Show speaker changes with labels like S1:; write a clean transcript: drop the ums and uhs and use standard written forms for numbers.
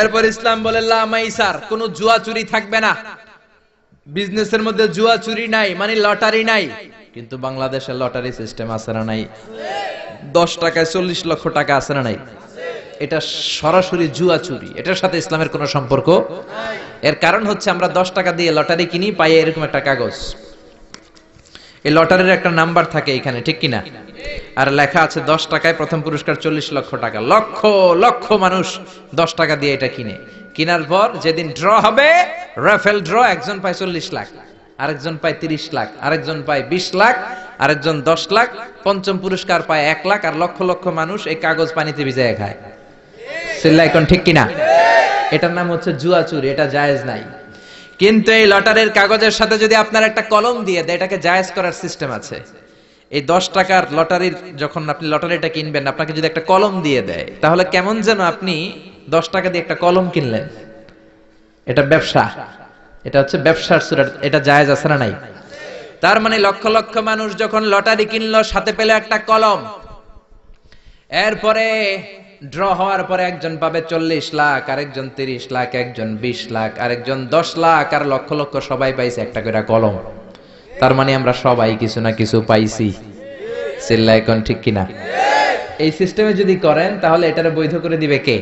S1: এরপর ইসলাম বলে লা মাইসার, কোনো জুয়া চুরি থাকবে না। বিজনেসের মধ্যে জুয়া চুরি নাই, মানে লটারি নাই। কিন্তু বাংলাদেশের লটারি সিস্টেম আছে না নাই? 10 টাকায় 40 লক্ষ টাকা আছে না নাই? এটা সরাসরি জুয়া চুরি, এটার সাথে ইসলামের কোনো সম্পর্ক নাই। এর কারণ হচ্ছে আমরা 10 টাকা দিয়ে লটারি কিনি, পাই এরকম একটা কাগজ। এই লটারির একটা নাম্বার থাকে এখানে, ঠিক কিনা? আর লেখা আছে 10 টাকায় প্রথম পুরস্কার 40 লক্ষ টাকা। লক্ষ লক্ষ মানুষ 10 টাকা দিয়ে এটা কিনে। কেনার পর যেদিন ড্র হবে, রাফেল ড্র, একজন পায় 40 লাখ, আরেকজন পায় 30 লাখ, আরেকজন পায় 20 লাখ, আরেকজন 10 লাখ, পঞ্চম পুরস্কার পায় 1 লাখ, আর লক্ষ লক্ষ মানুষ এই কাগজ পানিতে ভিজায় খায়। চিল্লায় কোন ঠিক কিনা? এটার নাম হচ্ছে জুয়া চুরি, এটা জায়েজ নাই। কিন্তু এই লটারির কাগজের সাথে যদি আপনার একটা কলম দিয়ে দেয়, এটাকে জায়েজ করার সিস্টেম আছে। এই 10 টাকার লটারির, যখন আপনি লটারিটা কিনবেন, আপনাকে যদি একটা কলম দিয়ে দেয়, তাহলে কেমন যেন আপনি 10 টাকা দিয়ে একটা কলম কিনলেন। এটা ব্যবসা, এটা হচ্ছে ব্যবসার সূরা, এটা জায়েজ আছে না নাই? তার মানে লক্ষ লক্ষ মানুষ যখন লটারি কিনলো, সাথে পেল একটা কলম। এরপরে ড্র হওয়ার পরে একজন পাবে 40 লাখ, আরেকজন 30 লাখ, একজন 20 লাখ, আরেকজন 10 লাখ, আর লক্ষ লক্ষ সবাই পাইছে একটা করে কলম। তার মানে আমরা সবাই কিছু না কিছু পাইছি। চিল্লায় কোন ঠিক কিনা? এই সিস্টেমে যদি করেন, তাহলে এটারে বৈধ করে দিবে কে?